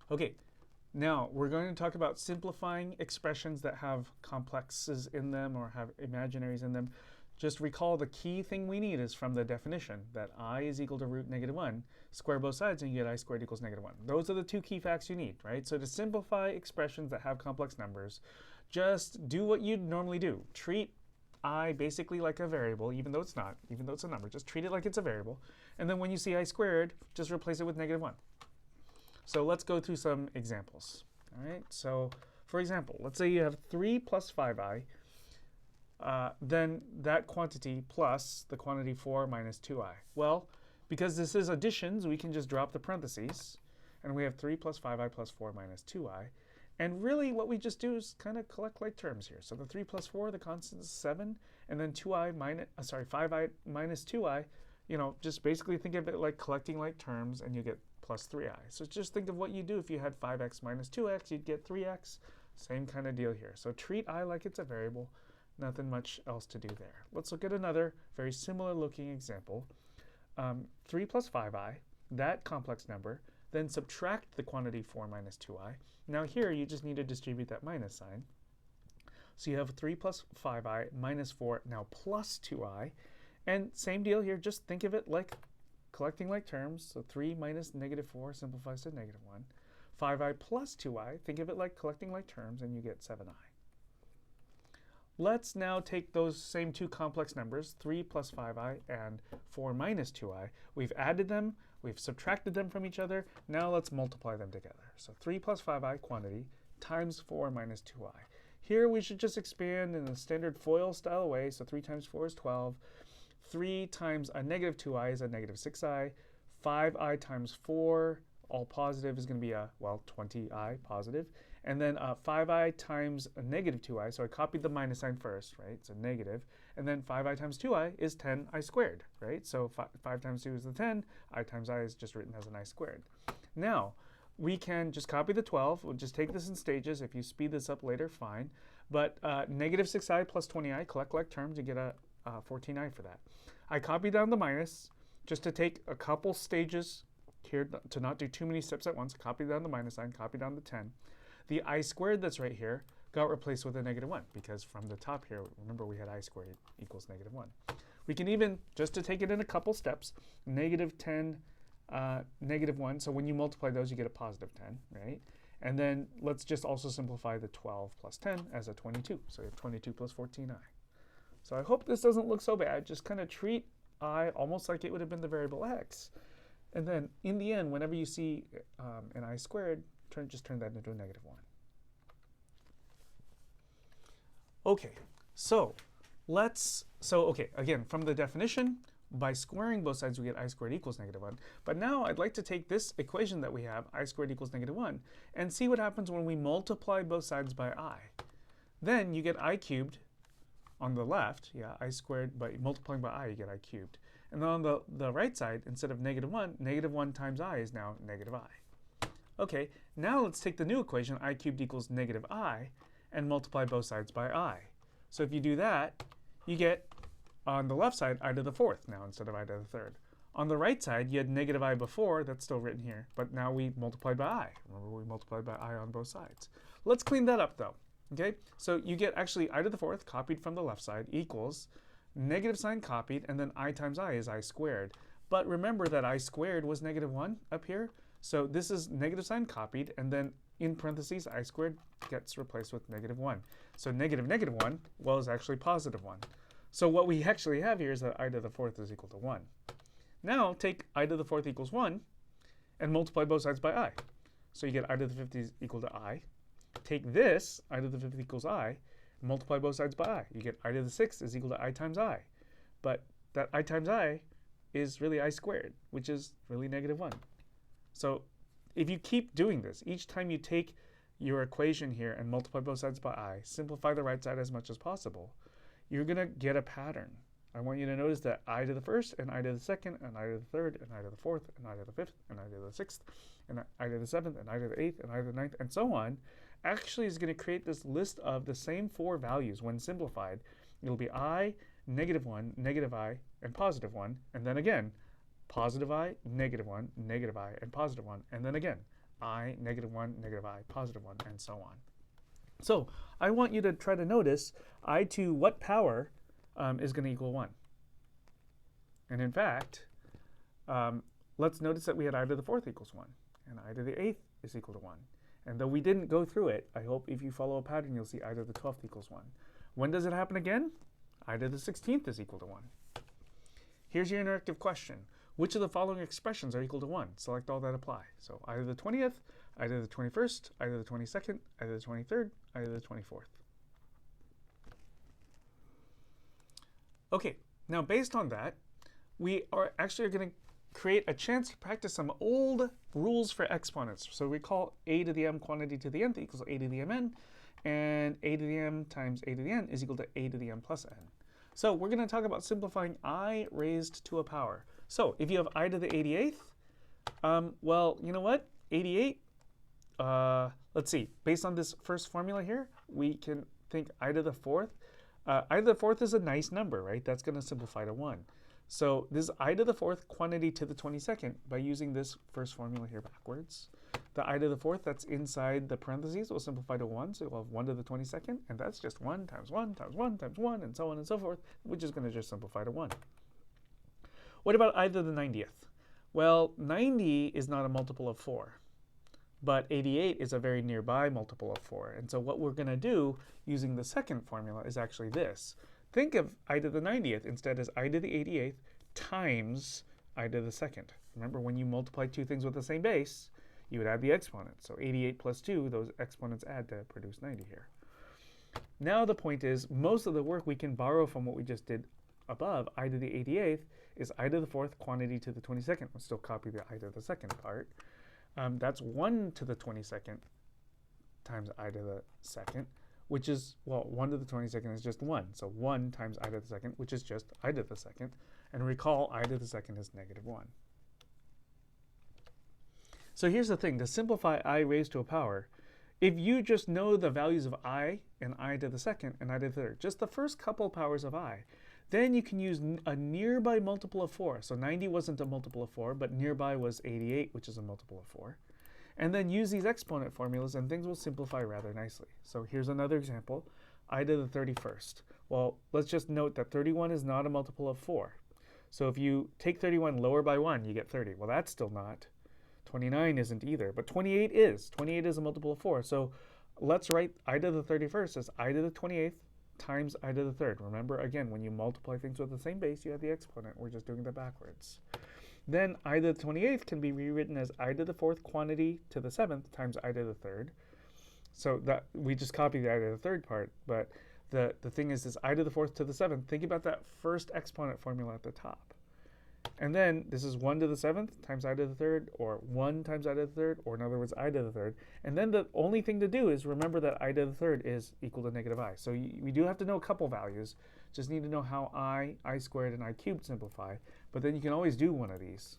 Okay, now we're going to talk about simplifying expressions that have complexes in them or have imaginaries in them. Just recall the key thing we need is from the definition that I is equal to root -1. Square both sides and you get I squared equals -1. Those are the two key facts you need, right? So to simplify expressions that have complex numbers, just do what you'd normally do. Treat I basically like a variable, even though it's not, even though it's a number. Just treat it like it's a variable. And then when you see I squared, just replace it with -1. So let's go through some examples. All right. So for example, let's say you have 3 plus 5i. Then that quantity plus the quantity 4 minus 2i. Well, because this is additions, we can just drop the parentheses. And we have 3 plus 5i plus 4 minus 2i. And really what we just do is kind of collect like terms here. So the 3 plus 4, the constant is 7. And then 5i minus 2i, just basically think of it like collecting like terms, and you get plus 3i. So just think of what you do if you had 5x minus 2x, you'd get 3x. Same kind of deal here. So treat I like it's a variable. Nothing much else to do there. Let's look at another very similar looking example. 3 plus 5i, that complex number, then subtract the quantity 4 minus 2i. Now here you just need to distribute that minus sign. So you have 3 plus 5i minus 4, now plus 2i. And same deal here, just think of it like collecting like terms. So 3 minus -4 simplifies to -1. 5i plus 2i, think of it like collecting like terms, and you get 7i. Let's now take those same two complex numbers, 3 plus 5i and 4 minus 2i. We've added them, we've subtracted them from each other. Now let's multiply them together. So 3 plus 5i quantity times 4 minus 2i. Here we should just expand in a standard FOIL style way. So 3 times 4 is 12. 3 times a -2i is a -6i. 5i times 4, all positive, is going to be a, 20i positive. And then 5i times a -2i, so I copied the minus sign first, right? So negative. And then 5i times 2i is 10i squared, right? So 5 times 2 is the 10. I times i is just written as an I squared. Now, we can just copy the 12. We'll just take this in stages. If you speed this up later, fine. But -6i plus 20i, collect like terms, you get a 14i for that. I copied down the minus just to take a couple stages here to not do too many steps at once. Copy down the minus sign, copy down the 10. The I squared that's right here got replaced with a -1 because from the top here, remember we had I squared equals -1. We can even, just to take it in a couple steps, -10, -1. So when you multiply those, you get a positive 10, right? And then let's just also simplify the 12 plus 10 as a 22. So we have 22 plus 14i. So I hope this doesn't look so bad. Just kind of treat I almost like it would have been the variable x. And then in the end, whenever you see an I squared, just turn that into a -1. Okay, so again, from the definition, by squaring both sides, we get I squared equals -1. But now I'd like to take this equation that we have, I squared equals -1, and see what happens when we multiply both sides by I. Then you get I cubed on the left, I squared, but multiplying by I, you get I cubed. And then on the right side, instead of -1, -1 times I is now -I. Okay, now let's take the new equation, I cubed equals -I, and multiply both sides by I. So if you do that, you get, on the left side, I to the 4th now instead of I to the 3rd. On the right side, you had -I before, that's still written here, but now we multiplied by I. Remember, we multiplied by I on both sides. Let's clean that up though. Okay, so you get actually I to the 4th copied from the left side equals negative sign copied, and then I times I is I squared. But remember that I squared was -1 up here. So this is negative sign copied, and then in parentheses, I squared gets replaced with -1. So -1, well, is actually +1. So what we actually have here is that I to the 4th is equal to 1. Now take I to the 4th equals 1 and multiply both sides by I. So you get I to the 5th is equal to I. Take this, I to the 5th equals I, multiply both sides by I. You get I to the 6th is equal to I times I. But that I times I is really I squared, which is really -1. So if you keep doing this, each time you take your equation here and multiply both sides by I, simplify the right side as much as possible, you're going to get a pattern. I want you to notice that I to the 1st, and I to the 2nd, and I to the 3rd, and I to the 4th, and I to the 5th, and I to the 6th, and I to the 7th, and I to the 8th, and I to the 9th, and so on, actually is going to create this list of the same 4 values. When simplified, it'll be I, -1, -I, and +1, and then again, +I, -1, -I, and +1, and then again, I, -1, -I, +1, and so on. So I want you to try to notice I to what power is going to equal 1. And in fact, let's notice that we had I to the 4th equals 1, and I to the 8th is equal to 1. And though we didn't go through it, I hope if you follow a pattern, you'll see I to the 12th equals 1. When does it happen again? I to the 16th is equal to 1. Here's your interactive question. Which of the following expressions are equal to 1? Select all that apply. So I to the 20th, I to the 21st, I to the 22nd, I to the 23rd, I to the 24th. Okay, now based on that, we are actually going to create a chance to practice some old rules for exponents. So we call a to the m quantity to the nth equals a to the mn, and a to the m times a to the n is equal to a to the m plus n. So we're going to talk about simplifying I raised to a power. So if you have I to the 88th, well, you know what? 88, let's see. Based on this first formula here, we can think I to the 4th. I to the 4th is a nice number, right? That's going to simplify to 1. So this is I to the 4th quantity to the 22nd by using this first formula here backwards. The I to the 4th that's inside the parentheses will simplify to 1, so we'll have 1 to the 22nd, and that's just 1 times 1 times 1 times 1, and so on and so forth, which is going to just simplify to 1. What about I to the 90th? Well, 90 is not a multiple of 4, but 88 is a very nearby multiple of 4. And so what we're going to do using the second formula is actually this. Think of I to the 90th instead as I to the 88th times I to the 2nd. Remember, when you multiply two things with the same base, you would add the exponent. So 88 plus 2, those exponents add to produce 90 here. Now the point is, most of the work we can borrow from what we just did above. I to the 88th is I to the 4th quantity to the 22nd. We'll still copy the I to the 2nd part. That's 1 to the 22nd times I to the 2nd, which is, well, 1 to the 22nd is just 1. So 1 times I to the 2nd, which is just I to the 2nd. And recall, I to the 2nd is -1. So here's the thing. To simplify I raised to a power, if you just know the values of I and I to the 2nd and I to the 3rd, just the first couple powers of I, then you can use a nearby multiple of 4. So 90 wasn't a multiple of 4, but nearby was 88, which is a multiple of 4. And then use these exponent formulas, and things will simplify rather nicely. So here's another example, I to the 31st. Well, let's just note that 31 is not a multiple of 4. So if you take 31 lower by 1, you get 30. Well, that's still not. 29 isn't either, but 28 is. 28 is a multiple of 4. So let's write I to the 31st as I to the 28th times I to the 3rd. Remember, again, when you multiply things with the same base, you have the exponent. We're just doing that backwards. Then I to the 28th can be rewritten as I to the 4th quantity to the 7th times I to the 3rd. So that we just copy the I to the 3rd part, but the thing is I to the 4th to the 7th. Think about that first exponent formula at the top. And then this is 1 to the 7th times I to the 3rd, or 1 times I to the 3rd, or in other words, I to the 3rd. And then the only thing to do is remember that I to the 3rd is equal to -I. So we do have to know a couple values. Just need to know how I squared, and I cubed simplify. But then you can always do one of these.